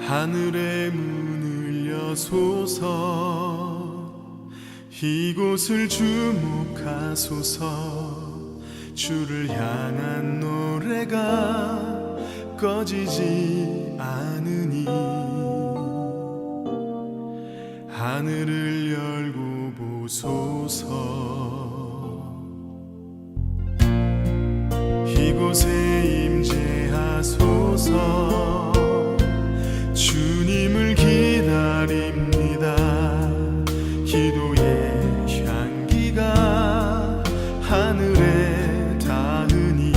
하늘의 문을 여소서 이곳을 주목하소서 주를 향한 노래가 꺼지지 않으니 하늘을 열고 보소서 이곳에 임재하소서 주님을 기다립니다 기도의 향기가 하늘에 닿으니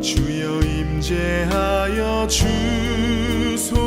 주여 임재하여 주소서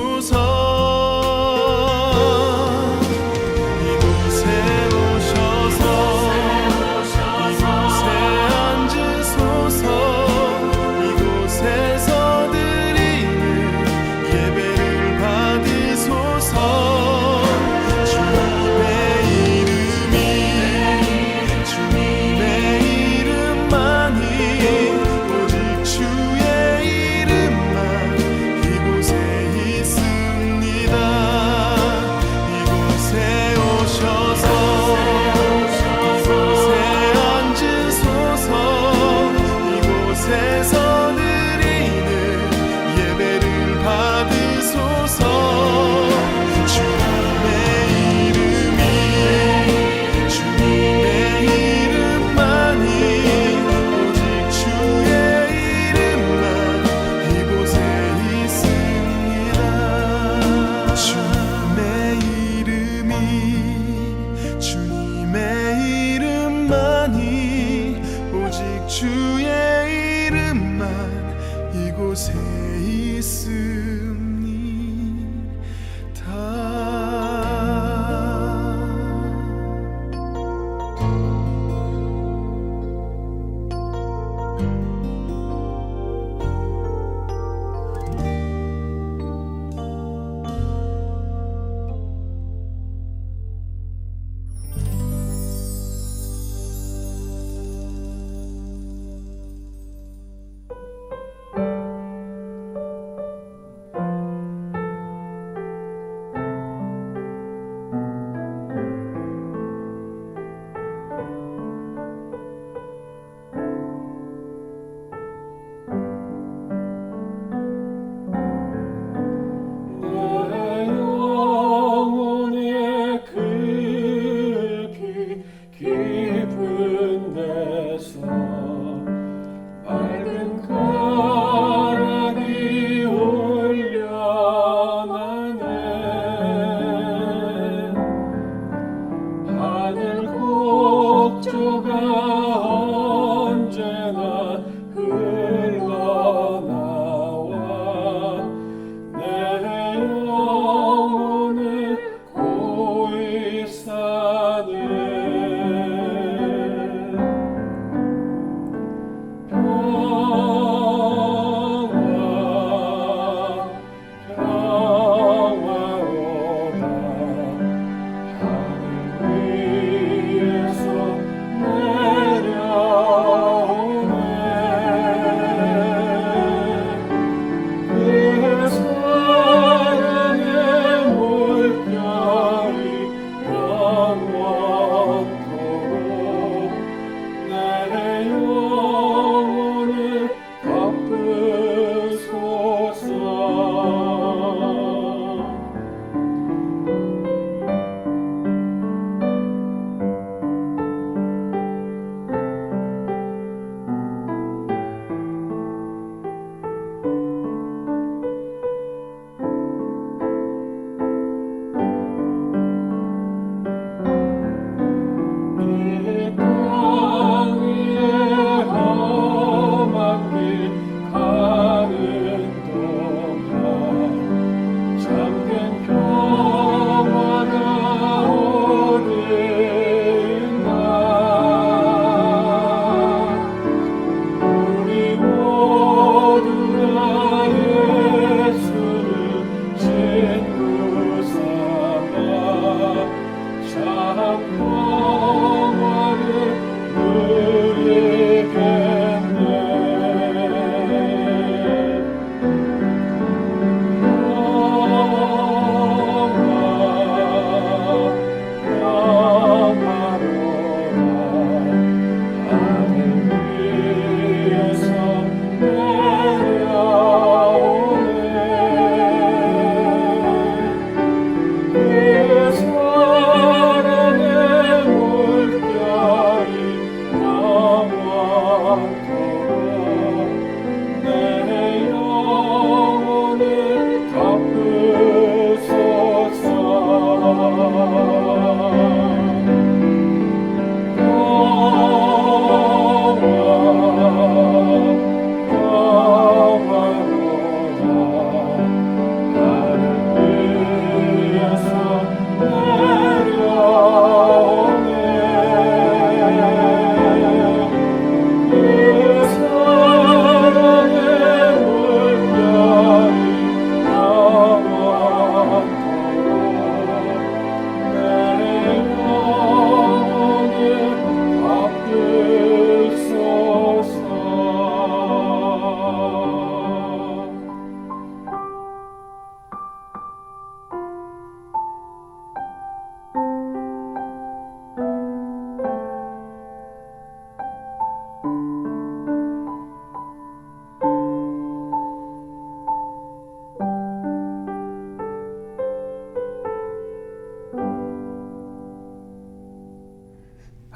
주의 이름만 이곳에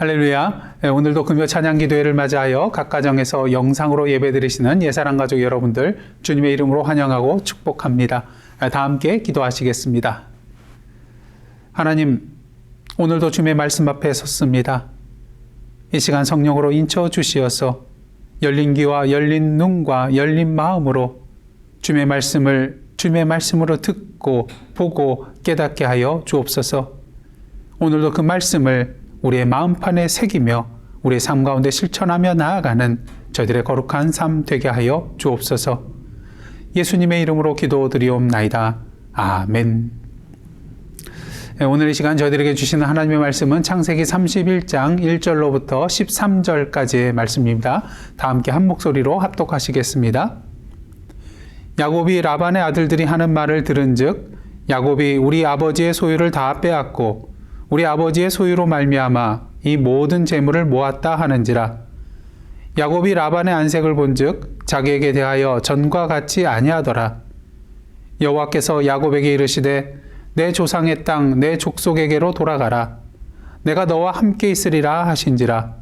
할렐루야. 오늘도 금요 찬양 기도회를 맞이하여 각 가정에서 영상으로 예배드리시는 예사랑 가족 여러분들 주님의 이름으로 환영하고 축복합니다. 다 함께 기도하시겠습니다. 하나님, 오늘도 주님의 말씀 앞에 섰습니다. 이 시간 성령으로 인쳐 주시어서 열린 귀와 열린 눈과 열린 마음으로 주님의 말씀으로 듣고 보고 깨닫게 하여 주옵소서. 오늘도 그 말씀을 우리의 마음판에 새기며 우리의 삶 가운데 실천하며 나아가는 저희들의 거룩한 삶 되게 하여 주옵소서. 예수님의 이름으로 기도드리옵나이다. 아멘. 오늘 이 시간 저희들에게 주시는 하나님의 말씀은 창세기 31장 1절로부터 13절까지의 말씀입니다. 다 함께 한 목소리로 합독하시겠습니다. 야곱이 라반의 아들들이 하는 말을 들은즉 야곱이 우리 아버지의 소유를 다 빼앗고 우리 아버지의 소유로 말미암아 이 모든 재물을 모았다 하는지라. 야곱이 라반의 안색을 본즉 자기에게 대하여 전과 같이 아니하더라. 여호와께서 야곱에게 이르시되 내 조상의 땅 내 족속에게로 돌아가라. 내가 너와 함께 있으리라 하신지라.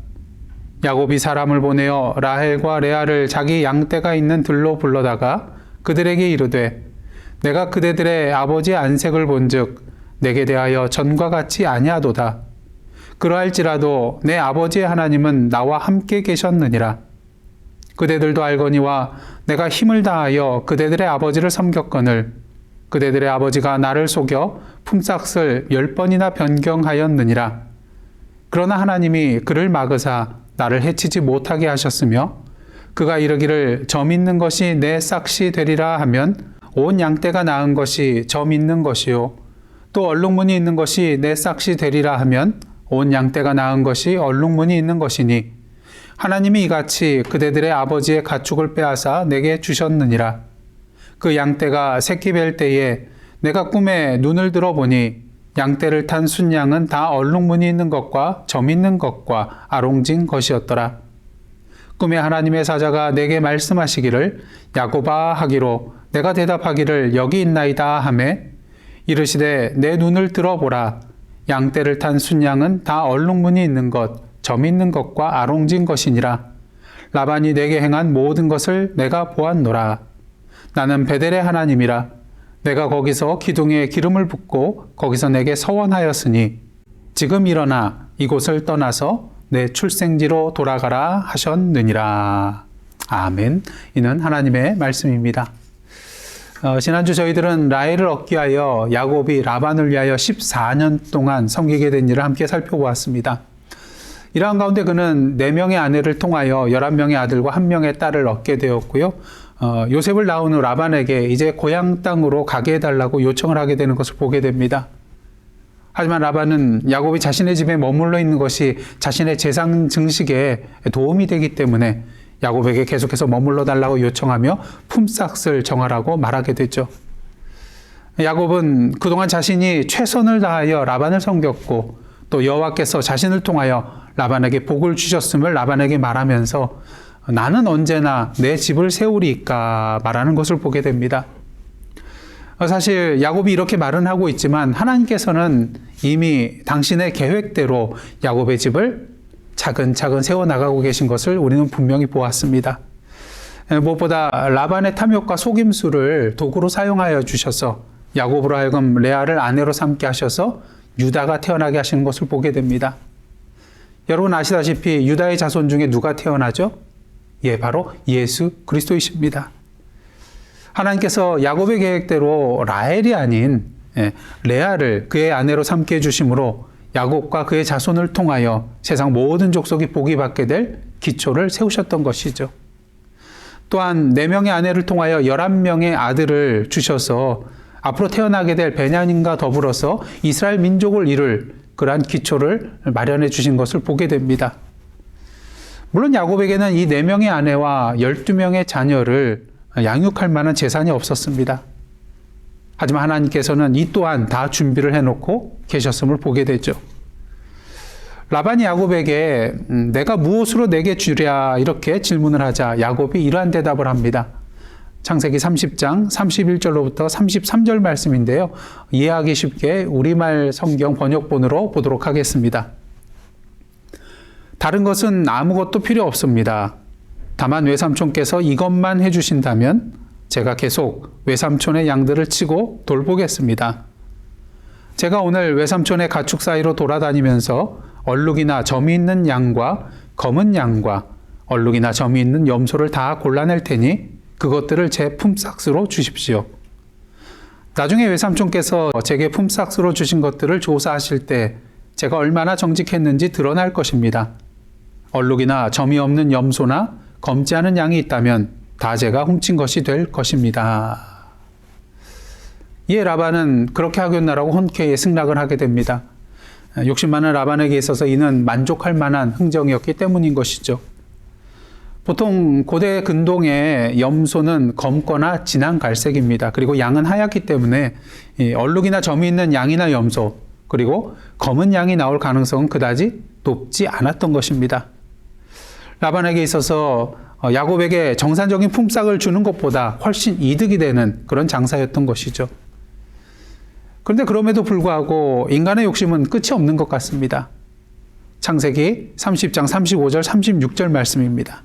야곱이 사람을 보내어 라헬과 레아를 자기 양떼가 있는 들로 불러다가 그들에게 이르되 내가 그대들의 아버지의 안색을 본즉 내게 대하여 전과 같이 아니하도다. 그러할지라도 내 아버지의 하나님은 나와 함께 계셨느니라. 그대들도 알거니와 내가 힘을 다하여 그대들의 아버지를 섬겼거늘 그대들의 아버지가 나를 속여 품삯을 10번이나 변경하였느니라. 그러나 하나님이 그를 막으사 나를 해치지 못하게 하셨으며 그가 이르기를 점 있는 것이 내 싹시 되리라 하면 온 양떼가 낳은 것이 점 있는 것이요 또 얼룩무늬 있는 것이 내 싹시 되리라 하면 온 양떼가 낳은 것이 얼룩무늬 있는 것이니 하나님이 이같이 그대들의 아버지의 가축을 빼앗아 내게 주셨느니라. 그 양떼가 새끼 뵐 때에 내가 꿈에 눈을 들어보니 양떼를 탄 순양은 다 얼룩무늬 있는 것과 점 있는 것과 아롱진 것이었더라. 꿈에 하나님의 사자가 내게 말씀하시기를 야곱아 하기로 내가 대답하기를 여기 있나이다 하매 이르시되 내 눈을 들어보라. 양떼를 탄 순양은 다 얼룩무늬 있는 것, 점 있는 것과 아롱진 것이니라. 라반이 내게 행한 모든 것을 내가 보았노라. 나는 베델의 하나님이라. 내가 거기서 기둥에 기름을 붓고 거기서 내게 서원하였으니 지금 일어나 이곳을 떠나서 내 출생지로 돌아가라 하셨느니라. 아멘. 이는 하나님의 말씀입니다. 지난주 저희들은 라헬을 얻기 위하여 야곱이 라반을 위하여 14년 동안 섬기게 된 일을 함께 살펴보았습니다. 이러한 가운데 그는 4명의 아내를 통하여 11명의 아들과 1명의 딸을 얻게 되었고요. 요셉을 낳은 후 라반에게 이제 고향 땅으로 가게 해달라고 요청을 하게 되는 것을 보게 됩니다. 하지만 라반은 야곱이 자신의 집에 머물러 있는 것이 자신의 재산 증식에 도움이 되기 때문에 야곱에게 계속해서 머물러 달라고 요청하며 품삯을 정하라고 말하게 되죠. 야곱은 그동안 자신이 최선을 다하여 라반을 섬겼고 또 여호와께서 자신을 통하여 라반에게 복을 주셨음을 라반에게 말하면서 나는 언제나 내 집을 세우리이까 말하는 것을 보게 됩니다. 사실 야곱이 이렇게 말은 하고 있지만 하나님께서는 이미 당신의 계획대로 야곱의 집을 차근차근 세워나가고 계신 것을 우리는 분명히 보았습니다. 무엇보다 라반의 탐욕과 속임수를 도구로 사용하여 주셔서 야곱으로 하여금 레아를 아내로 삼게 하셔서 유다가 태어나게 하시는 것을 보게 됩니다. 여러분 아시다시피 유다의 자손 중에 누가 태어나죠? 바로 예수 그리스도이십니다. 하나님께서 야곱의 계획대로 라헬이 아닌 레아를 그의 아내로 삼게 해주심으로 야곱과 그의 자손을 통하여 세상 모든 족속이 복이 받게 될 기초를 세우셨던 것이죠. 또한 4명의 아내를 통하여 11명의 아들을 주셔서 앞으로 태어나게 될 베냐민과 더불어서 이스라엘 민족을 이룰 그러한 기초를 마련해 주신 것을 보게 됩니다. 물론 야곱에게는 이 4명의 아내와 12명의 자녀를 양육할 만한 재산이 없었습니다. 하지만 하나님께서는 이 또한 다 준비를 해놓고 계셨음을 보게 되죠. 라반이 야곱에게 내가 무엇으로 내게 주랴 이렇게 질문을 하자 야곱이 이러한 대답을 합니다. 창세기 30장 31절로부터 33절 말씀인데요. 이해하기 쉽게 우리말 성경 번역본으로 보도록 하겠습니다. 다른 것은 아무것도 필요 없습니다. 다만 외삼촌께서 이것만 해주신다면 제가 계속 외삼촌의 양들을 치고 돌보겠습니다. 제가 오늘 외삼촌의 가축 사이로 돌아다니면서 얼룩이나 점이 있는 양과 검은 양과 얼룩이나 점이 있는 염소를 다 골라낼 테니 그것들을 제 품삯으로 주십시오. 나중에 외삼촌께서 제게 품삯으로 주신 것들을 조사하실 때 제가 얼마나 정직했는지 드러날 것입니다. 얼룩이나 점이 없는 염소나 검지 않은 양이 있다면 다 제가 훔친 것이 될 것입니다. 이에 라반은 그렇게 하겠나라고 흔쾌히 승낙을 하게 됩니다. 욕심 많은 라반에게 있어서 이는 만족할 만한 흥정이었기 때문인 것이죠. 보통 고대 근동의 염소는 검거나 진한 갈색입니다. 그리고 양은 하얗기 때문에 얼룩이나 점이 있는 양이나 염소, 그리고 검은 양이 나올 가능성은 그다지 높지 않았던 것입니다. 라반에게 있어서 야곱에게 정상적인 품삯을 주는 것보다 훨씬 이득이 되는 그런 장사였던 것이죠. 그런데 그럼에도 불구하고 인간의 욕심은 끝이 없는 것 같습니다. 창세기 30장 35절 36절 말씀입니다.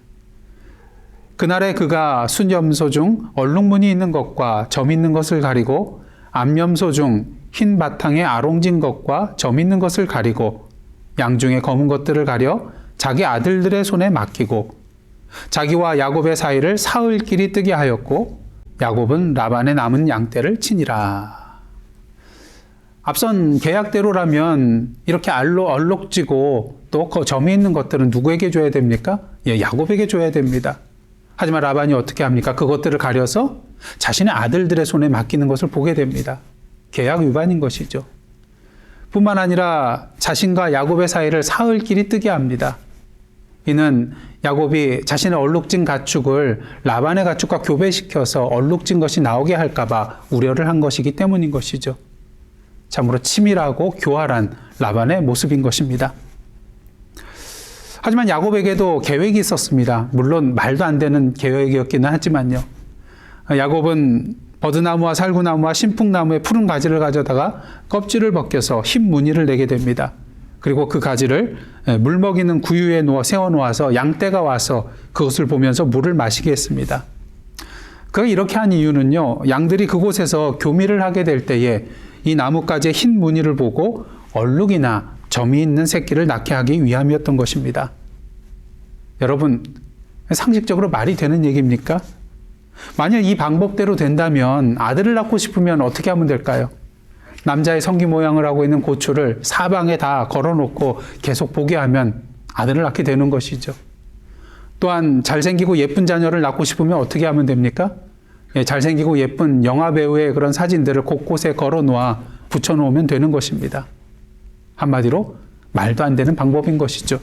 그날에 그가 순염소 중 얼룩무늬 있는 것과 점 있는 것을 가리고 암염소 중 흰 바탕에 아롱진 것과 점 있는 것을 가리고 양 중에 검은 것들을 가려 자기 아들들의 손에 맡기고 자기와 야곱의 사이를 사흘길이 뜨게 하였고 야곱은 라반의 남은 양떼를 치니라. 앞선 계약대로라면 이렇게 얼룩지고 또 점이 있는 것들은 누구에게 줘야 됩니까? 야곱에게 줘야 됩니다. 하지만 라반이 어떻게 합니까? 그것들을 가려서 자신의 아들들의 손에 맡기는 것을 보게 됩니다. 계약 위반인 것이죠. 뿐만 아니라 자신과 야곱의 사이를 사흘길이 뜨게 합니다. 이는 야곱이 자신의 얼룩진 가축을 라반의 가축과 교배시켜서 얼룩진 것이 나오게 할까봐 우려를 한 것이기 때문인 것이죠. 참으로 치밀하고 교활한 라반의 모습인 것입니다. 하지만 야곱에게도 계획이 있었습니다. 물론 말도 안 되는 계획이었기는 하지만요. 야곱은 버드나무와 살구나무와 신풍나무의 푸른 가지를 가져다가 껍질을 벗겨서 흰 무늬를 내게 됩니다. 그리고 그 가지를 물 먹이는 구유에 세워놓아서 양떼가 와서 그것을 보면서 물을 마시게 했습니다. 그가 이렇게 한 이유는요, 양들이 그곳에서 교미를 하게 될 때에 이 나뭇가지의 흰 무늬를 보고 얼룩이나 점이 있는 새끼를 낳게 하기 위함이었던 것입니다. 여러분, 상식적으로 말이 되는 얘기입니까? 만약 이 방법대로 된다면 아들을 낳고 싶으면 어떻게 하면 될까요? 남자의 성기 모양을 하고 있는 고추를 사방에 다 걸어놓고 계속 보게 하면 아들을 낳게 되는 것이죠. 또한 잘생기고 예쁜 자녀를 낳고 싶으면 어떻게 하면 됩니까? 잘생기고 예쁜 영화배우의 그런 사진들을 곳곳에 걸어놓아 붙여놓으면 되는 것입니다. 한마디로 말도 안 되는 방법인 것이죠.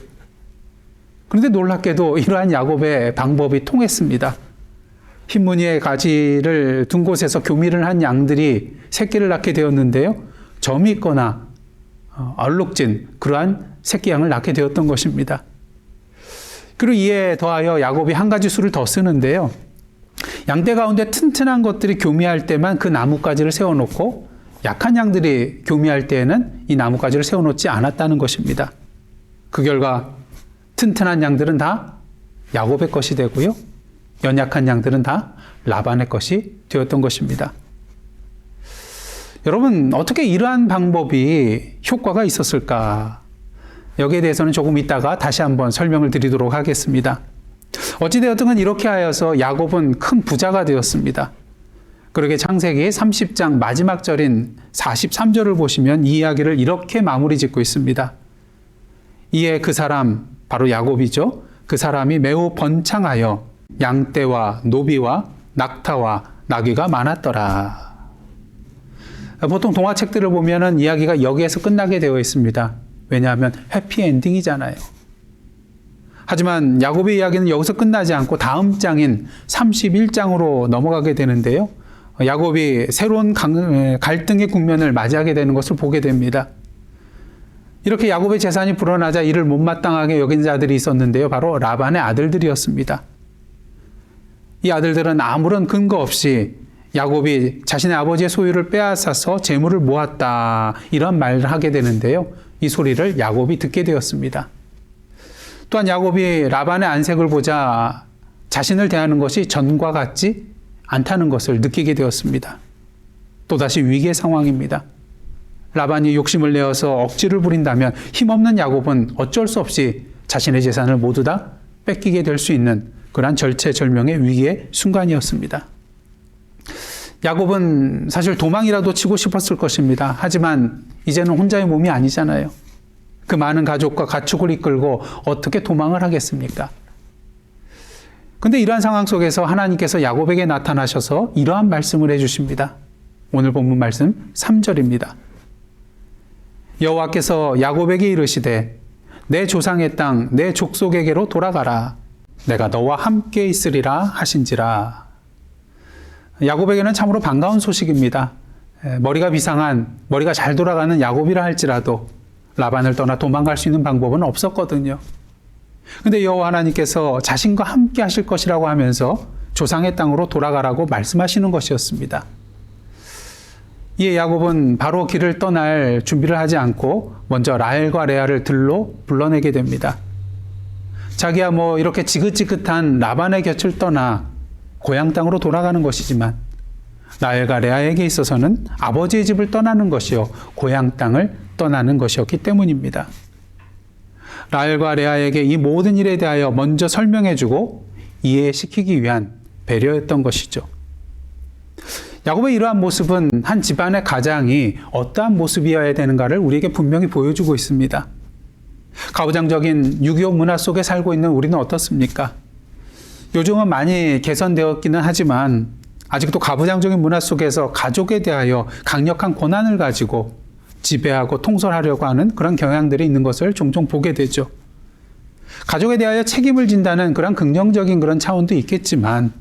그런데 놀랍게도 이러한 야곱의 방법이 통했습니다. 흰무늬의 가지를 둔 곳에서 교미를 한 양들이 새끼를 낳게 되었는데요. 점이 있거나 얼룩진 그러한 새끼 양을 낳게 되었던 것입니다. 그리고 이에 더하여 야곱이 한 가지 수를 더 쓰는데요. 양떼 가운데 튼튼한 것들이 교미할 때만 그 나뭇가지를 세워놓고 약한 양들이 교미할 때에는 이 나뭇가지를 세워놓지 않았다는 것입니다. 그 결과 튼튼한 양들은 다 야곱의 것이 되고요. 연약한 양들은 다 라반의 것이 되었던 것입니다. 여러분, 어떻게 이러한 방법이 효과가 있었을까? 여기에 대해서는 조금 이따가 다시 한번 설명을 드리도록 하겠습니다. 어찌되었든 이렇게 하여서 야곱은 큰 부자가 되었습니다. 그러게 창세기 30장 마지막 절인 43절을 보시면 이 이야기를 이렇게 마무리 짓고 있습니다. 이에 그 사람, 바로 야곱이죠. 그 사람이 매우 번창하여 양떼와 노비와 낙타와 나귀가 많았더라. 보통 동화책들을 보면은 이야기가 여기에서 끝나게 되어 있습니다. 왜냐하면 해피엔딩이잖아요. 하지만 야곱의 이야기는 여기서 끝나지 않고 다음 장인 31장으로 넘어가게 되는데요. 야곱이 새로운 갈등의 국면을 맞이하게 되는 것을 보게 됩니다. 이렇게 야곱의 재산이 불어나자 이를 못마땅하게 여긴 자들이 있었는데요. 바로 라반의 아들들이었습니다. 이 아들들은 아무런 근거 없이 야곱이 자신의 아버지의 소유를 빼앗아서 재물을 모았다, 이런 말을 하게 되는데요. 이 소리를 야곱이 듣게 되었습니다. 또한 야곱이 라반의 안색을 보자 자신을 대하는 것이 전과 같지 않다는 것을 느끼게 되었습니다. 또다시 위기의 상황입니다. 라반이 욕심을 내어서 억지를 부린다면 힘없는 야곱은 어쩔 수 없이 자신의 재산을 모두 다 뺏기게 될 수 있는 그러한 절체절명의 위기의 순간이었습니다. 야곱은 사실 도망이라도 치고 싶었을 것입니다. 하지만 이제는 혼자의 몸이 아니잖아요. 그 많은 가족과 가축을 이끌고 어떻게 도망을 하겠습니까? 근데 이러한 상황 속에서 하나님께서 야곱에게 나타나셔서 이러한 말씀을 해주십니다. 오늘 본문 말씀 3절입니다. 여호와께서 야곱에게 이르시되 내 조상의 땅 내 족속에게로 돌아가라. 내가 너와 함께 있으리라 하신지라. 야곱에게는 참으로 반가운 소식입니다. 머리가 비상한, 머리가 잘 돌아가는 야곱이라 할지라도 라반을 떠나 도망갈 수 있는 방법은 없었거든요. 근데 여호와 하나님께서 자신과 함께 하실 것이라고 하면서 조상의 땅으로 돌아가라고 말씀하시는 것이었습니다. 이에 야곱은 바로 길을 떠날 준비를 하지 않고 먼저 라헬과 레아를 들로 불러내게 됩니다. 자기야 이렇게 지긋지긋한 라반의 곁을 떠나 고향 땅으로 돌아가는 것이지만 라헬과 레아에게 있어서는 아버지의 집을 떠나는 것이요 고향 땅을 떠나는 것이었기 때문입니다. 라헬과 레아에게 이 모든 일에 대하여 먼저 설명해주고 이해시키기 위한 배려였던 것이죠. 야곱의 이러한 모습은 한 집안의 가장이 어떠한 모습이어야 되는가를 우리에게 분명히 보여주고 있습니다. 가부장적인 유교 문화 속에 살고 있는 우리는 어떻습니까? 요즘은 많이 개선되었기는 하지만 아직도 가부장적인 문화 속에서 가족에 대하여 강력한 권한을 가지고 지배하고 통솔하려고 하는 그런 경향들이 있는 것을 종종 보게 되죠. 가족에 대하여 책임을 진다는 그런 긍정적인 그런 차원도 있겠지만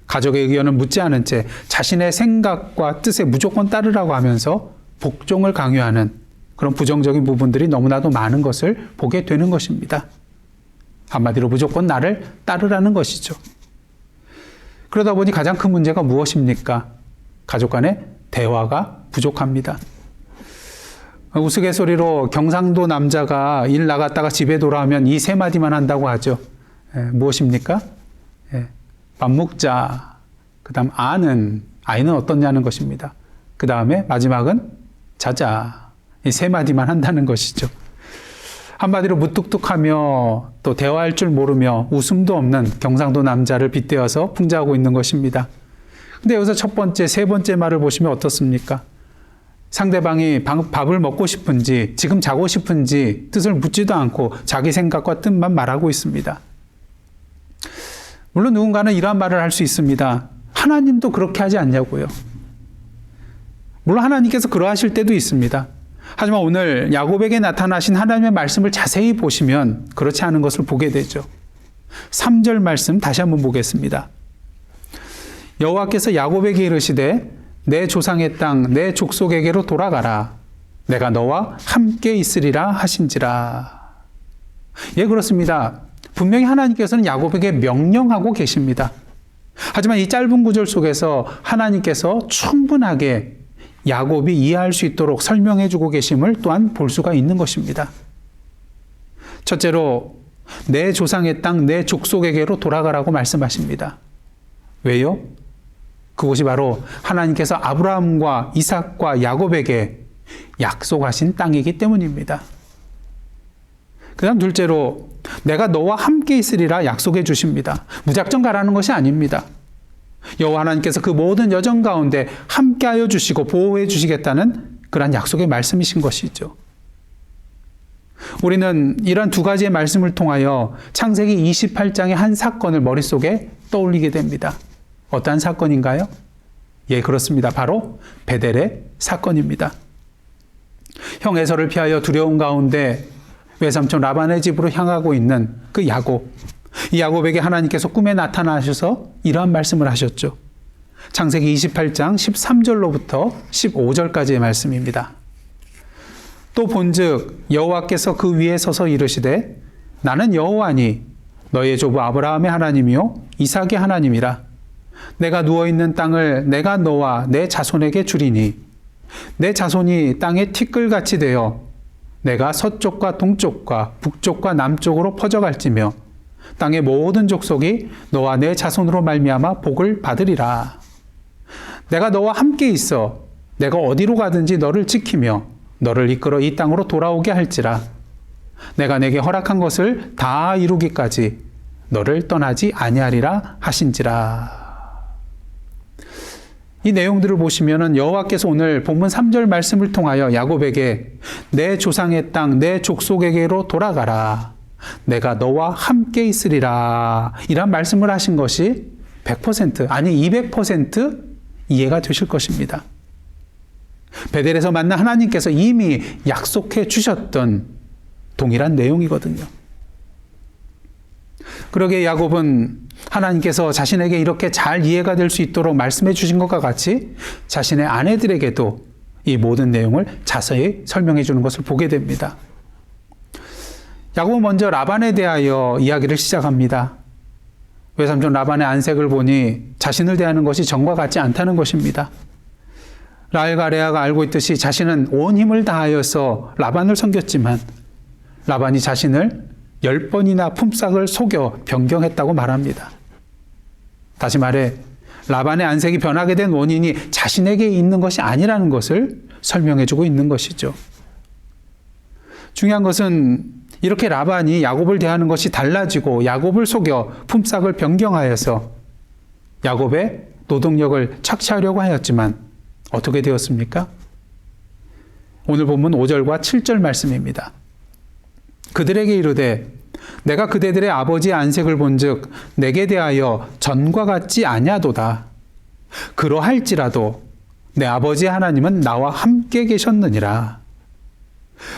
가족의 의견을 묻지 않은 채 자신의 생각과 뜻에 무조건 따르라고 하면서 복종을 강요하는 그런 부정적인 부분들이 너무나도 많은 것을 보게 되는 것입니다. 한마디로 무조건 나를 따르라는 것이죠. 그러다 보니 가장 큰 문제가 무엇입니까? 가족 간의 대화가 부족합니다. 우스갯소리로 경상도 남자가 일 나갔다가 집에 돌아오면 이 세 마디만 한다고 하죠. 무엇입니까? 밥 먹자. 그 다음 아이는 어떻냐는 것입니다. 그 다음에 마지막은 자자. 이 세 마디만 한다는 것이죠. 한마디로 무뚝뚝하며 또 대화할 줄 모르며 웃음도 없는 경상도 남자를 빗대어서 풍자하고 있는 것입니다. 근데 여기서 첫 번째, 세 번째 말을 보시면 어떻습니까? 상대방이 밥을 먹고 싶은지, 지금 자고 싶은지 뜻을 묻지도 않고 자기 생각과 뜻만 말하고 있습니다. 물론 누군가는 이러한 말을 할 수 있습니다. 하나님도 그렇게 하지 않냐고요. 물론 하나님께서 그러하실 때도 있습니다. 하지만 오늘 야곱에게 나타나신 하나님의 말씀을 자세히 보시면 그렇지 않은 것을 보게 되죠. 3절 말씀 다시 한번 보겠습니다. 여호와께서 야곱에게 이르시되 내 조상의 땅 내 족속에게로 돌아가라. 내가 너와 함께 있으리라 하신지라. 예, 그렇습니다. 분명히 하나님께서는 야곱에게 명령하고 계십니다. 하지만 이 짧은 구절 속에서 하나님께서 충분하게 야곱이 이해할 수 있도록 설명해 주고 계심을 또한 볼 수가 있는 것입니다. 첫째로 내 조상의 땅 내 족속에게로 돌아가라고 말씀하십니다. 왜요? 그곳이 바로 하나님께서 아브라함과 이삭과 야곱에게 약속하신 땅이기 때문입니다. 그 다음 둘째로 내가 너와 함께 있으리라 약속해 주십니다. 무작정 가라는 것이 아닙니다. 여호와 하나님께서 그 모든 여정 가운데 함께하여 주시고 보호해 주시겠다는 그러한 약속의 말씀이신 것이죠. 우리는 이런 두 가지의 말씀을 통하여 창세기 28장의 한 사건을 머릿속에 떠올리게 됩니다. 어떠한 사건인가요? 예, 그렇습니다. 바로 베델의 사건입니다. 형 에서를 피하여 두려운 가운데 외삼촌 라반의 집으로 향하고 있는 그 야곱. 이 야곱에게 하나님께서 꿈에 나타나셔서 이러한 말씀을 하셨죠. 창세기 28장 13절로부터 15절까지의 말씀입니다. 또 본즉 여호와께서 그 위에 서서 이르시되 나는 여호와니 너의 조부 아브라함의 하나님이요 이삭의 하나님이라. 내가 누워있는 땅을 내가 너와 내 자손에게 주리니 내 자손이 땅의 티끌같이 되어 내가 서쪽과 동쪽과 북쪽과 남쪽으로 퍼져갈지며 땅의 모든 족속이 너와 내 자손으로 말미암아 복을 받으리라. 내가 너와 함께 있어 내가 어디로 가든지 너를 지키며 너를 이끌어 이 땅으로 돌아오게 할지라. 내가 내게 허락한 것을 다 이루기까지 너를 떠나지 아니하리라 하신지라. 이 내용들을 보시면은 여호와께서 오늘 본문 3절 말씀을 통하여 야곱에게 내 조상의 땅, 내 족속에게로 돌아가라. 내가 너와 함께 있으리라. 이란 말씀을 하신 것이 100% 아니 200% 이해가 되실 것입니다. 베델에서 만난 하나님께서 이미 약속해 주셨던 동일한 내용이거든요. 그러기에 야곱은 하나님께서 자신에게 이렇게 잘 이해가 될 수 있도록 말씀해 주신 것과 같이 자신의 아내들에게도 이 모든 내용을 자세히 설명해 주는 것을 보게 됩니다. 야곱은 먼저 라반에 대하여 이야기를 시작합니다. 외삼촌 라반의 안색을 보니 자신을 대하는 것이 전과 같지 않다는 것입니다. 라헬과 레아가 알고 있듯이 자신은 온 힘을 다하여서 라반을 섬겼지만 라반이 자신을 10번이나 품삯을 속여 변경했다고 말합니다. 다시 말해 라반의 안색이 변하게 된 원인이 자신에게 있는 것이 아니라는 것을 설명해주고 있는 것이죠. 중요한 것은 이렇게 라반이 야곱을 대하는 것이 달라지고 야곱을 속여 품삯을 변경하여서 야곱의 노동력을 착취하려고 하였지만 어떻게 되었습니까? 오늘 본문 5절과 7절 말씀입니다. 그들에게 이르되 내가 그대들의 아버지의 안색을 본즉 내게 대하여 전과 같지 아니하도다. 그러할지라도 내 아버지의 하나님은 나와 함께 계셨느니라.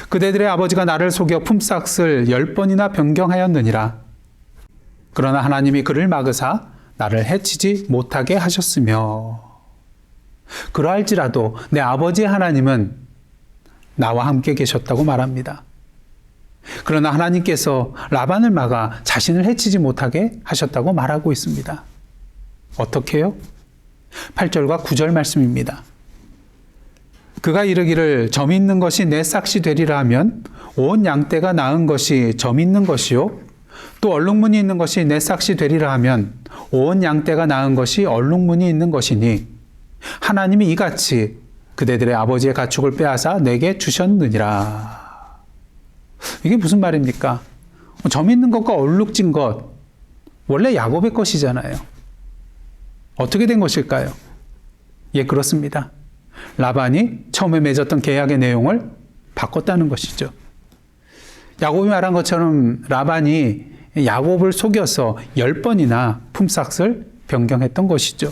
그대들의 아버지가 나를 속여 품삯을 10번이나 변경하였느니라. 그러나 하나님이 그를 막으사 나를 해치지 못하게 하셨으며 그러할지라도 내 아버지의 하나님은 나와 함께 계셨다고 말합니다. 그러나 하나님께서 라반을 막아 자신을 해치지 못하게 하셨다고 말하고 있습니다. 어떻게요? 8절과 9절 말씀입니다. 그가 이르기를 점 있는 것이 내 삭시 되리라 하면 온 양떼가 낳은 것이 점 있는 것이요 또 얼룩무늬 있는 것이 내 삭시 되리라 하면 온 양떼가 낳은 것이 얼룩무늬 있는 것이니 하나님이 이같이 그대들의 아버지의 가축을 빼앗아 내게 주셨느니라. 이게 무슨 말입니까? 점 있는 것과 얼룩진 것 원래 야곱의 것이잖아요. 어떻게 된 것일까요? 예, 그렇습니다. 라반이 처음에 맺었던 계약의 내용을 바꿨다는 것이죠. 야곱이 말한 것처럼 라반이 야곱을 속여서 10번이나 품삯을 변경했던 것이죠.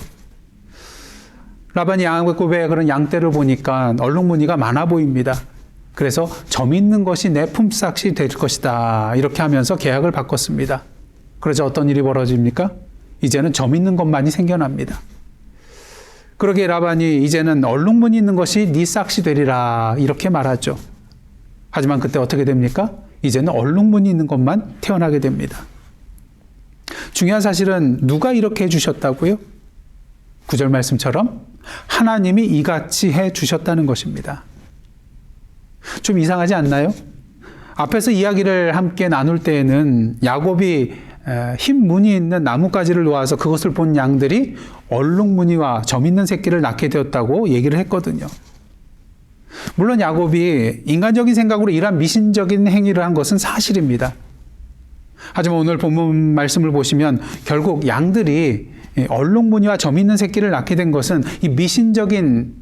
라반이 야곱의 그런 양떼를 보니까 얼룩무늬가 많아 보입니다. 그래서 점 있는 것이 내 품삯이 될 것이다. 이렇게 하면서 계약을 바꿨습니다. 그러자 어떤 일이 벌어집니까? 이제는 점 있는 것만이 생겨납니다. 그러기에 라반이 이제는 얼룩무늬 있는 것이 네 삭시 되리라 이렇게 말하죠. 하지만 그때 어떻게 됩니까? 이제는 얼룩무늬 있는 것만 태어나게 됩니다. 중요한 사실은 누가 이렇게 해주셨다고요? 9절 말씀처럼 하나님이 이같이 해주셨다는 것입니다. 좀 이상하지 않나요? 앞에서 이야기를 함께 나눌 때에는 야곱이 흰 무늬 있는 나뭇가지를 놓아서 그것을 본 양들이 얼룩무늬와 점 있는 새끼를 낳게 되었다고 얘기를 했거든요. 물론 야곱이 인간적인 생각으로 이러한 미신적인 행위를 한 것은 사실입니다. 하지만 오늘 본문 말씀을 보시면 결국 양들이 얼룩무늬와 점 있는 새끼를 낳게 된 것은 이 미신적인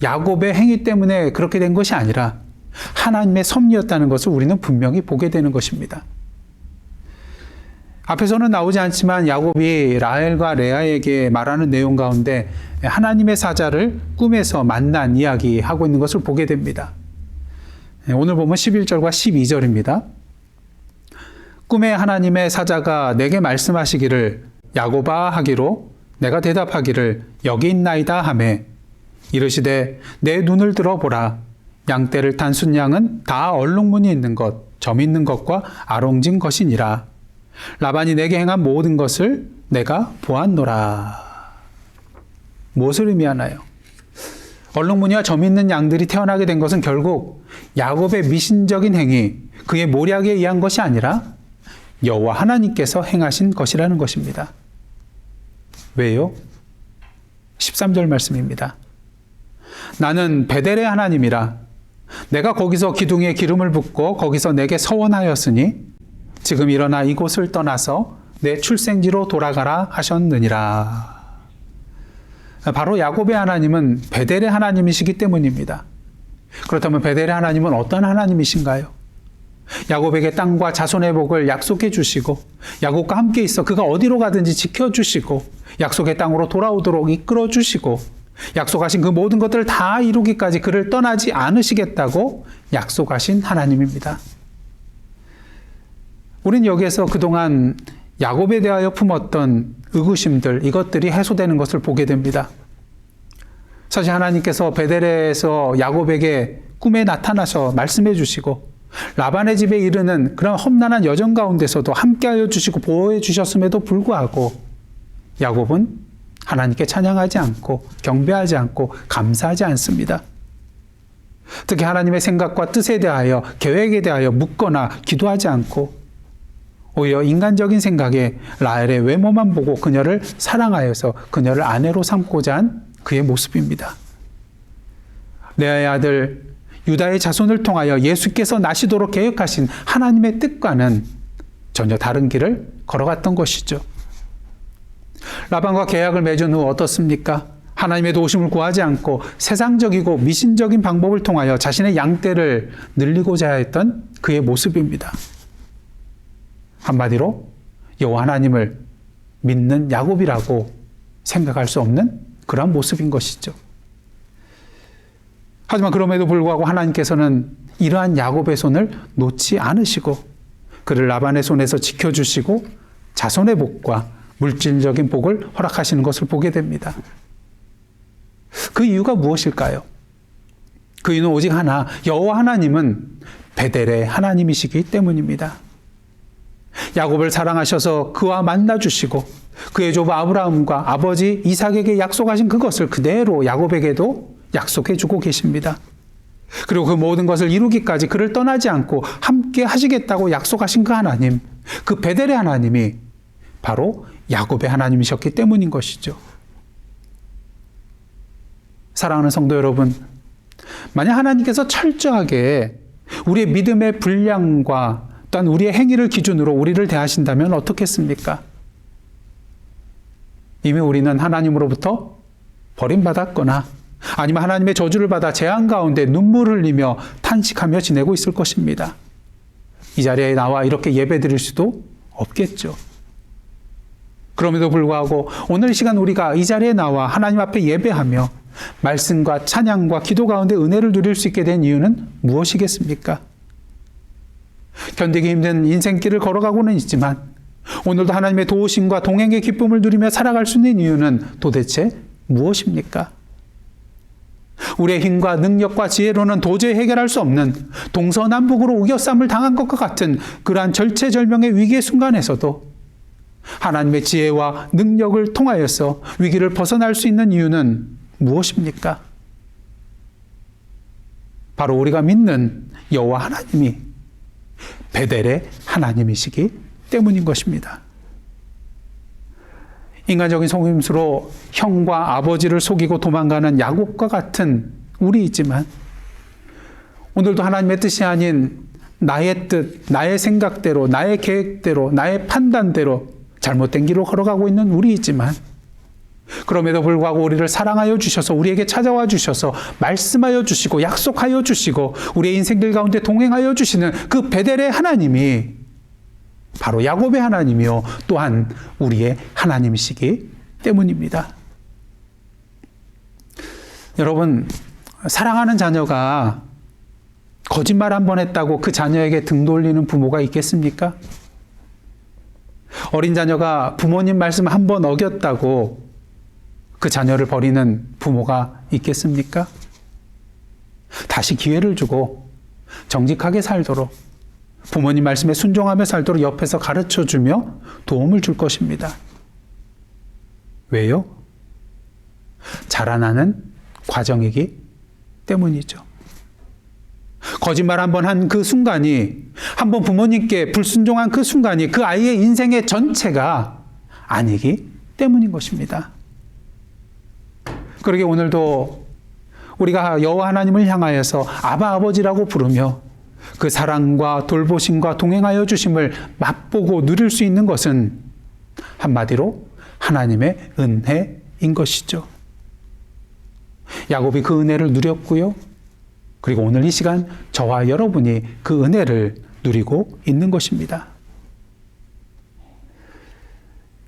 야곱의 행위 때문에 그렇게 된 것이 아니라 하나님의 섭리였다는 것을 우리는 분명히 보게 되는 것입니다. 앞에서는 나오지 않지만 야곱이 라헬과 레아에게 말하는 내용 가운데 하나님의 사자를 꿈에서 만난 이야기하고 있는 것을 보게 됩니다. 오늘 보면 11절과 12절입니다. 꿈에 하나님의 사자가 내게 말씀하시기를 야곱아 하기로 내가 대답하기를 여기 있나이다 하매 이르시되 내 눈을 들어보라. 양떼를 탄 순양은 다 얼룩무늬 있는 것, 점 있는 것과 아롱진 것이니라. 라반이 내게 행한 모든 것을 내가 보았노라. 무엇을 의미하나요? 얼룩무늬와 점 있는 양들이 태어나게 된 것은 결국 야곱의 미신적인 행위, 그의 모략에 의한 것이 아니라 여호와 하나님께서 행하신 것이라는 것입니다. 왜요? 13절 말씀입니다. 나는 베델의 하나님이라. 내가 거기서 기둥에 기름을 붓고 거기서 내게 서원하였으니 지금 일어나 이곳을 떠나서 내 출생지로 돌아가라 하셨느니라. 바로 야곱의 하나님은 베델의 하나님이시기 때문입니다. 그렇다면 베델의 하나님은 어떤 하나님이신가요? 야곱에게 땅과 자손의 복을 약속해 주시고 야곱과 함께 있어 그가 어디로 가든지 지켜주시고 약속의 땅으로 돌아오도록 이끌어 주시고 약속하신 그 모든 것들을 다 이루기까지 그를 떠나지 않으시겠다고 약속하신 하나님입니다. 우린 여기에서 그동안 야곱에 대하여 품었던 의구심들, 이것들이 해소되는 것을 보게 됩니다. 사실 하나님께서 베델에서 야곱에게 꿈에 나타나셔 말씀해 주시고 라반의 집에 이르는 그런 험난한 여정 가운데서도 함께하여 주시고 보호해 주셨음에도 불구하고 야곱은 하나님께 찬양하지 않고 경배하지 않고 감사하지 않습니다. 특히 하나님의 생각과 뜻에 대하여 계획에 대하여 묻거나 기도하지 않고 오히려 인간적인 생각에 라헬의 외모만 보고 그녀를 사랑하여서 그녀를 아내로 삼고자 한 그의 모습입니다. 레아의 아들 유다의 자손을 통하여 예수께서 나시도록 계획하신 하나님의 뜻과는 전혀 다른 길을 걸어갔던 것이죠. 라반과 계약을 맺은 후 어떻습니까? 하나님의 도우심을 구하지 않고 세상적이고 미신적인 방법을 통하여 자신의 양떼를 늘리고자 했던 그의 모습입니다. 한마디로 여호와 하나님을 믿는 야곱이라고 생각할 수 없는 그러한 모습인 것이죠. 하지만 그럼에도 불구하고 하나님께서는 이러한 야곱의 손을 놓지 않으시고 그를 라반의 손에서 지켜주시고 자손의 복과 물질적인 복을 허락하시는 것을 보게 됩니다. 그 이유가 무엇일까요? 그 이유는 오직 하나, 여호와 하나님은 베델의 하나님이시기 때문입니다. 야곱을 사랑하셔서 그와 만나주시고 그의 조부 아브라함과 아버지 이삭에게 약속하신 그것을 그대로 야곱에게도 약속해주고 계십니다. 그리고 그 모든 것을 이루기까지 그를 떠나지 않고 함께 하시겠다고 약속하신 그 하나님, 그 베델의 하나님이 바로 야곱의 하나님이셨기 때문인 것이죠. 사랑하는 성도 여러분, 만약 하나님께서 철저하게 우리의 믿음의 분량과 또한 우리의 행위를 기준으로 우리를 대하신다면 어떻겠습니까? 이미 우리는 하나님으로부터 버림받았거나 아니면 하나님의 저주를 받아 재앙 가운데 눈물을 흘리며 탄식하며 지내고 있을 것입니다. 이 자리에 나와 이렇게 예배드릴 수도 없겠죠. 그럼에도 불구하고 오늘 이 시간 우리가 이 자리에 나와 하나님 앞에 예배하며 말씀과 찬양과 기도 가운데 은혜를 누릴 수 있게 된 이유는 무엇이겠습니까? 견디기 힘든 인생길을 걸어가고는 있지만 오늘도 하나님의 도우심과 동행의 기쁨을 누리며 살아갈 수 있는 이유는 도대체 무엇입니까? 우리의 힘과 능력과 지혜로는 도저히 해결할 수 없는 동서남북으로 우겨쌈을 당한 것과 같은 그러한 절체절명의 위기의 순간에서도 하나님의 지혜와 능력을 통하여서 위기를 벗어날 수 있는 이유는 무엇입니까? 바로 우리가 믿는 여호와 하나님이 베델의 하나님이시기 때문인 것입니다. 인간적인 속임수로 형과 아버지를 속이고 도망가는 야곱과 같은 우리이지만 오늘도 하나님의 뜻이 아닌 나의 뜻, 나의 생각대로, 나의 계획대로, 나의 판단대로 잘못된 길로 걸어가고 있는 우리이지만 그럼에도 불구하고 우리를 사랑하여 주셔서 우리에게 찾아와 주셔서 말씀하여 주시고 약속하여 주시고 우리의 인생길 가운데 동행하여 주시는 그 베델의 하나님이 바로 야곱의 하나님이요 또한 우리의 하나님이시기 때문입니다. 여러분, 사랑하는 자녀가 거짓말 한 번 했다고 그 자녀에게 등 돌리는 부모가 있겠습니까? 어린 자녀가 부모님 말씀 한 번 어겼다고 그 자녀를 버리는 부모가 있겠습니까? 다시 기회를 주고 정직하게 살도록 부모님 말씀에 순종하며 살도록 옆에서 가르쳐주며 도움을 줄 것입니다. 왜요? 자라나는 과정이기 때문이죠. 거짓말 한번 한 그 순간이, 한번 부모님께 불순종한 그 순간이 그 아이의 인생의 전체가 아니기 때문인 것입니다. 그러게 오늘도 우리가 여호와 하나님을 향하여서 아바 아버지라고 부르며 그 사랑과 돌보심과 동행하여 주심을 맛보고 누릴 수 있는 것은 한마디로 하나님의 은혜인 것이죠. 야곱이 그 은혜를 누렸고요. 그리고 오늘 이 시간 저와 여러분이 그 은혜를 누리고 있는 것입니다.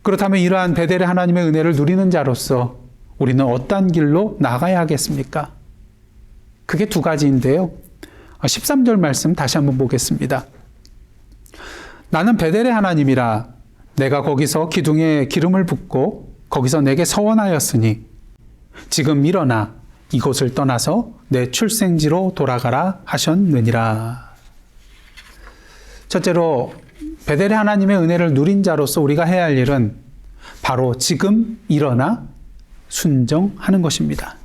그렇다면 이러한 베델의 하나님의 은혜를 누리는 자로서 우리는 어떤 길로 나가야 하겠습니까? 그게 두 가지인데요. 13절 말씀 다시 한번 보겠습니다. 나는 베델의 하나님이라 내가 거기서 기둥에 기름을 붓고 거기서 내게 서원하였으니 지금 일어나 이곳을 떠나서 내 출생지로 돌아가라 하셨느니라. 첫째로 베델의 하나님의 은혜를 누린 자로서 우리가 해야 할 일은 바로 지금 일어나 순종하는 것입니다.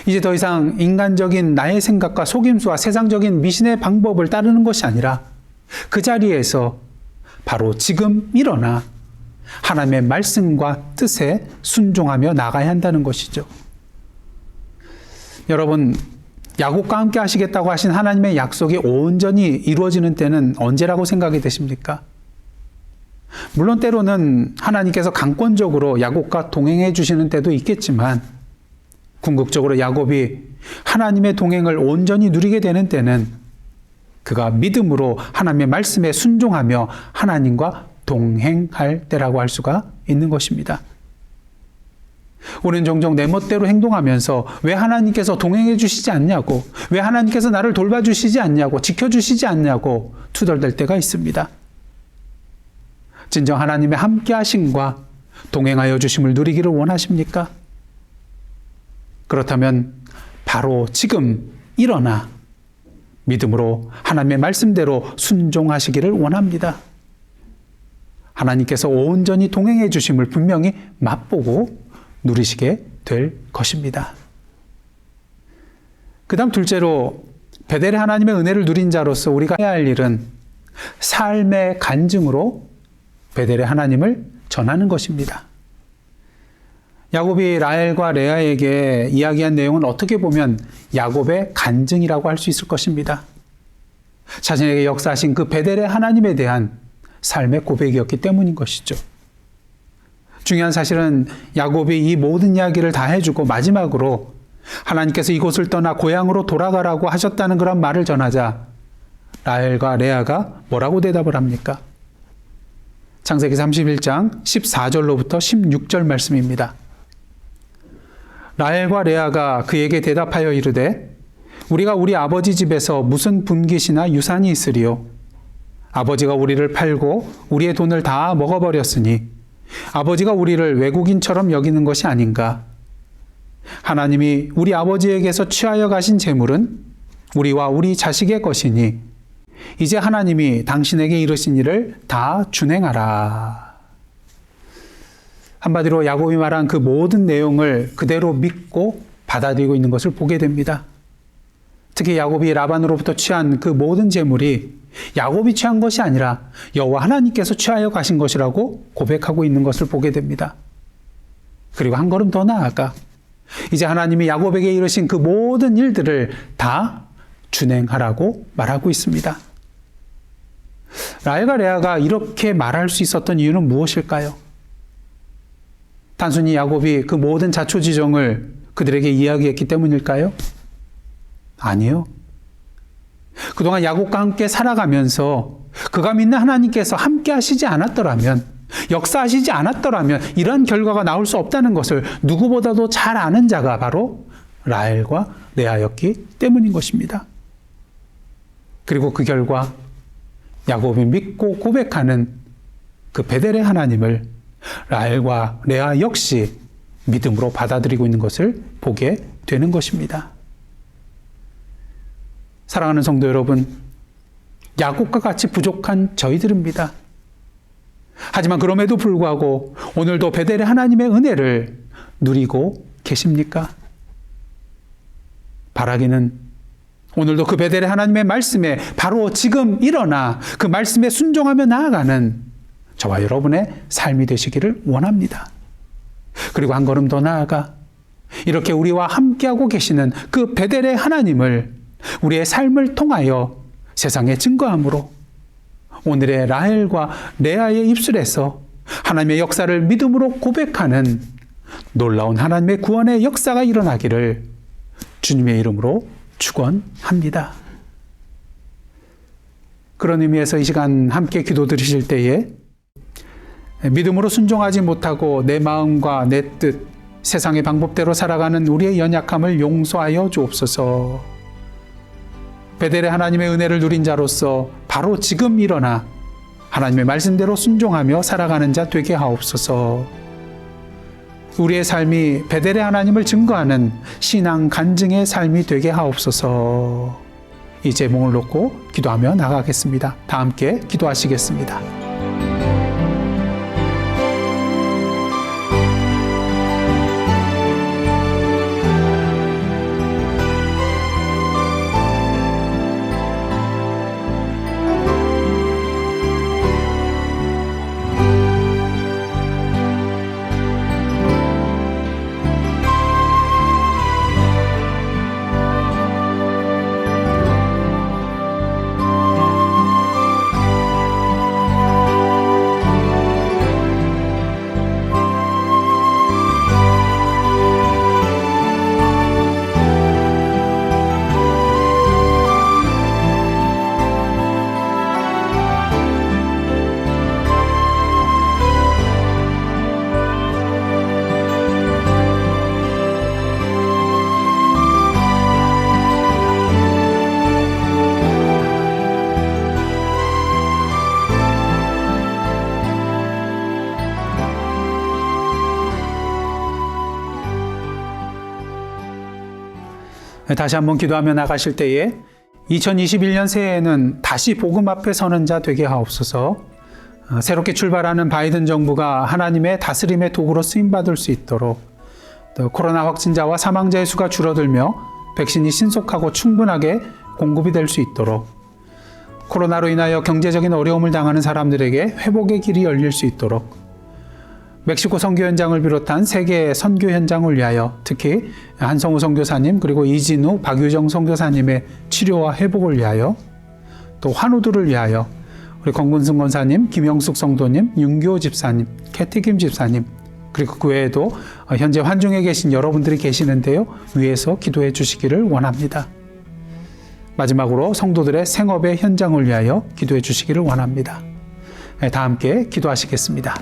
이제 더 이상 인간적인 나의 생각과 속임수와 세상적인 미신의 방법을 따르는 것이 아니라 그 자리에서 바로 지금 일어나 하나님의 말씀과 뜻에 순종하며 나가야 한다는 것이죠. 여러분, 야곱과 함께 하시겠다고 하신 하나님의 약속이 온전히 이루어지는 때는 언제라고 생각이 되십니까? 물론 때로는 하나님께서 강권적으로 야곱과 동행해 주시는 때도 있겠지만 궁극적으로 야곱이 하나님의 동행을 온전히 누리게 되는 때는 그가 믿음으로 하나님의 말씀에 순종하며 하나님과 동행할 때라고 할 수가 있는 것입니다. 우리는 종종 내 멋대로 행동하면서 왜 하나님께서 동행해 주시지 않냐고, 왜 하나님께서 나를 돌봐주시지 않냐고, 지켜주시지 않냐고 투덜댈 때가 있습니다. 진정 하나님의 함께 하심과 동행하여 주심을 누리기를 원하십니까? 그렇다면 바로 지금 일어나 믿음으로 하나님의 말씀대로 순종하시기를 원합니다. 하나님께서 온전히 동행해 주심을 분명히 맛보고 누리시게 될 것입니다. 그 다음 둘째로 베델의 하나님의 은혜를 누린 자로서 우리가 해야 할 일은 삶의 간증으로 베델의 하나님을 전하는 것입니다. 야곱이 라헬과 레아에게 이야기한 내용은 어떻게 보면 야곱의 간증이라고 할 수 있을 것입니다. 자신에게 역사하신 그 베델의 하나님에 대한 삶의 고백이었기 때문인 것이죠. 중요한 사실은 야곱이 이 모든 이야기를 다 해주고 마지막으로 하나님께서 이곳을 떠나 고향으로 돌아가라고 하셨다는 그런 말을 전하자 라헬과 레아가 뭐라고 대답을 합니까? 창세기 31장 14절로부터 16절 말씀입니다. 라헬과 레아가 그에게 대답하여 이르되 우리가 우리 아버지 집에서 무슨 분깃이나 유산이 있으리요? 아버지가 우리를 팔고 우리의 돈을 다 먹어버렸으니 아버지가 우리를 외국인처럼 여기는 것이 아닌가? 하나님이 우리 아버지에게서 취하여 가신 재물은 우리와 우리 자식의 것이니 이제 하나님이 당신에게 이르신 일을 다 준행하라. 한마디로 야곱이 말한 그 모든 내용을 그대로 믿고 받아들이고 있는 것을 보게 됩니다. 특히 야곱이 라반으로부터 취한 그 모든 재물이 야곱이 취한 것이 아니라 여호와 하나님께서 취하여 가신 것이라고 고백하고 있는 것을 보게 됩니다. 그리고 한 걸음 더 나아가 이제 하나님이 야곱에게 이르신 그 모든 일들을 다 준행하라고 말하고 있습니다. 라헬과 레아가 이렇게 말할 수 있었던 이유는 무엇일까요? 단순히 야곱이 그 모든 자초지종을 그들에게 이야기했기 때문일까요? 아니요. 그동안 야곱과 함께 살아가면서 그가 믿는 하나님께서 함께 하시지 않았더라면, 역사하시지 않았더라면 이러한 결과가 나올 수 없다는 것을 누구보다도 잘 아는 자가 바로 라헬과 레아였기 때문인 것입니다. 그리고 그 결과 야곱이 믿고 고백하는 그 베델의 하나님을 라헬과 레아 역시 믿음으로 받아들이고 있는 것을 보게 되는 것입니다. 사랑하는 성도 여러분, 야곱과 같이 부족한 저희들입니다. 하지만 그럼에도 불구하고 오늘도 베델의 하나님의 은혜를 누리고 계십니까? 바라기는 오늘도 그 베델의 하나님의 말씀에 바로 지금 일어나 그 말씀에 순종하며 나아가는 저와 여러분의 삶이 되시기를 원합니다. 그리고 한 걸음 더 나아가 이렇게 우리와 함께하고 계시는 그 베델의 하나님을 우리의 삶을 통하여 세상에 증거함으로 오늘의 라헬과 레아의 입술에서 하나님의 역사를 믿음으로 고백하는 놀라운 하나님의 구원의 역사가 일어나기를 주님의 이름으로 축원합니다. 그런 의미에서 이 시간 함께 기도 드리실 때에 믿음으로 순종하지 못하고 내 마음과 내 뜻, 세상의 방법대로 살아가는 우리의 연약함을 용서하여 주옵소서. 베델의 하나님의 은혜를 누린 자로서 바로 지금 일어나 하나님의 말씀대로 순종하며 살아가는 자 되게 하옵소서. 우리의 삶이 베델의 하나님을 증거하는 신앙 간증의 삶이 되게 하옵소서. 이 제목을 놓고 기도하며 나가겠습니다. 다 함께 기도하시겠습니다. 다시 한번 기도하며 나가실 때에 2021년 새해에는 다시 복음 앞에 서는 자 되게 하옵소서. 새롭게 출발하는 바이든 정부가 하나님의 다스림의 도구로 쓰임받을 수 있도록, 또 코로나 확진자와 사망자의 수가 줄어들며 백신이 신속하고 충분하게 공급이 될 수 있도록, 코로나로 인하여 경제적인 어려움을 당하는 사람들에게 회복의 길이 열릴 수 있도록, 멕시코 선교 현장을 비롯한 세계 선교 현장을 위하여 특히 한성우 선교사님 그리고 이진우, 박유정 선교사님의 치료와 회복을 위하여, 또 환우들을 위하여 우리 권근승 권사님, 김영숙 성도님, 윤교 집사님, 캐티김 집사님, 그리고 그 외에도 현재 환중에 계신 여러분들이 계시는데요, 위에서 기도해 주시기를 원합니다. 마지막으로 성도들의 생업의 현장을 위하여 기도해 주시기를 원합니다. 다 함께 기도하시겠습니다.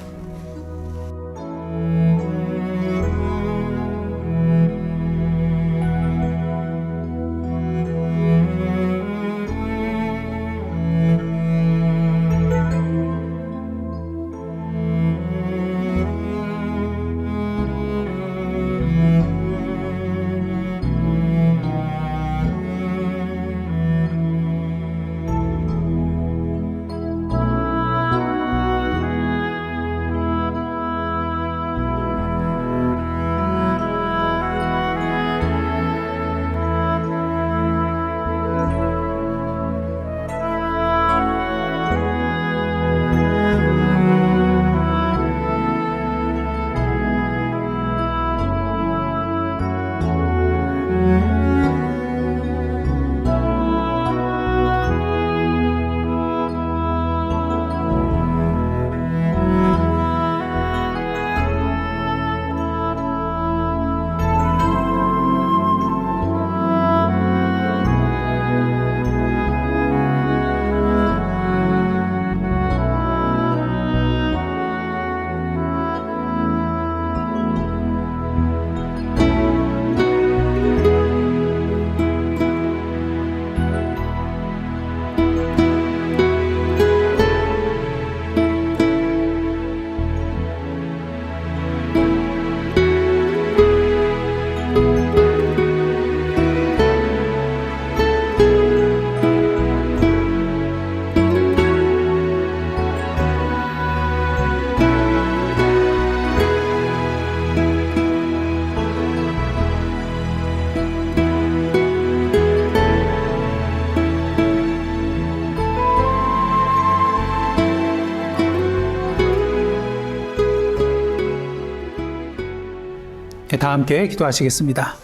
다 함께 기도하시겠습니다.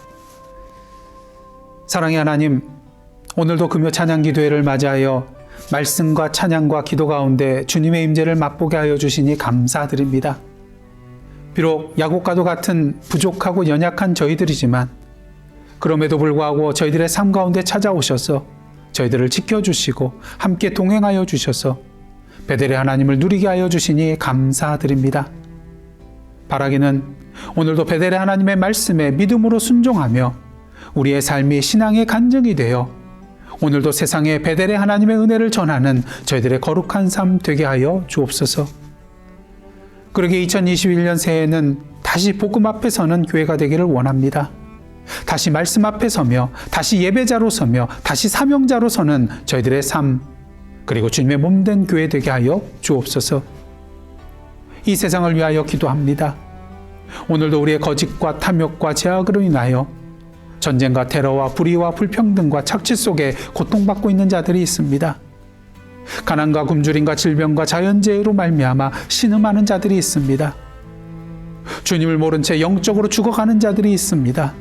사랑의 하나님, 오늘도 금요 찬양 기도회를 맞이하여 말씀과 찬양과 기도 가운데 주님의 임재를 맛보게 하여 주시니 감사드립니다. 비록 야곱과도 같은 부족하고 연약한 저희들이지만 그럼에도 불구하고 저희들의 삶 가운데 찾아오셔서 저희들을 지켜주시고 함께 동행하여 주셔서 베델의 하나님을 누리게 하여 주시니 감사드립니다. 바라기는 오늘도 베델의 하나님의 말씀에 믿음으로 순종하며 우리의 삶이 신앙의 간증이 되어 오늘도 세상에 베델의 하나님의 은혜를 전하는 저희들의 거룩한 삶 되게 하여 주옵소서. 그러게 2021년 새해에는 다시 복음 앞에 서는 교회가 되기를 원합니다. 다시 말씀 앞에 서며 다시 예배자로 서며 다시 사명자로 서는 저희들의 삶, 그리고 주님의 몸된 교회 되게 하여 주옵소서. 이 세상을 위하여 기도합니다. 오늘도 우리의 거짓과 탐욕과 제약으로 인하여 전쟁과 테러와 불의와 불평등과 착취 속에 고통받고 있는 자들이 있습니다. 가난과 굶주림과 질병과 자연재해로 말미암아 신음하는 자들이 있습니다. 주님을 모른 채 영적으로 죽어가는 자들이 있습니다.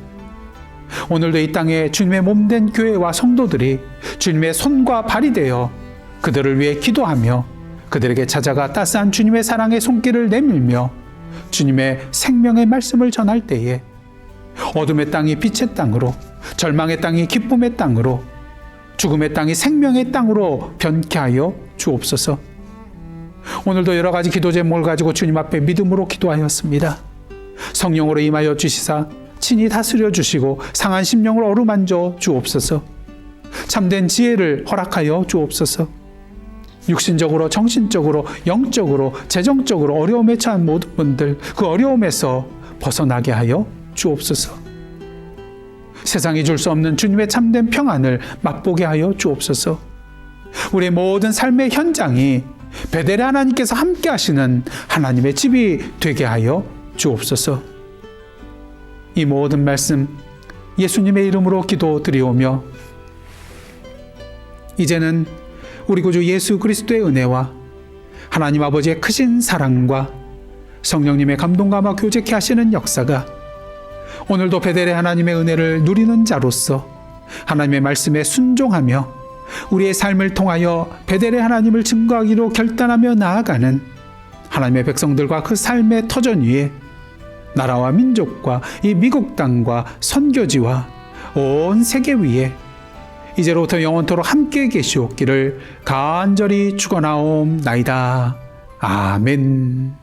오늘도 이 땅에 주님의 몸된 교회와 성도들이 주님의 손과 발이 되어 그들을 위해 기도하며 그들에게 찾아가 따스한 주님의 사랑의 손길을 내밀며 주님의 생명의 말씀을 전할 때에 어둠의 땅이 빛의 땅으로, 절망의 땅이 기쁨의 땅으로, 죽음의 땅이 생명의 땅으로 변케 하여 주옵소서. 오늘도 여러 가지 기도 제목을 가지고 주님 앞에 믿음으로 기도하였습니다. 성령으로 임하여 주시사 친히 다스려 주시고 상한 심령을 어루만져 주옵소서. 참된 지혜를 허락하여 주옵소서. 육신적으로, 정신적으로, 영적으로, 재정적으로 어려움에 처한 모든 분들 그 어려움에서 벗어나게 하여 주옵소서. 세상이 줄 수 없는 주님의 참된 평안을 맛보게 하여 주옵소서. 우리의 모든 삶의 현장이 베델의 하나님께서 함께 하시는 하나님의 집이 되게 하여 주옵소서. 이 모든 말씀 예수님의 이름으로 기도드리오며 이제는 우리 구주 예수 그리스도의 은혜와 하나님 아버지의 크신 사랑과 성령님의 감동감화 교제케 하시는 역사가 오늘도 베델의 하나님의 은혜를 누리는 자로서 하나님의 말씀에 순종하며 우리의 삶을 통하여 베델의 하나님을 증거하기로 결단하며 나아가는 하나님의 백성들과 그 삶의 터전 위에 나라와 민족과 이 미국 땅과 선교지와 온 세계 위에 이제로부터 영원토록 함께 계시옵기를 간절히 축원하옵나이다. 아멘.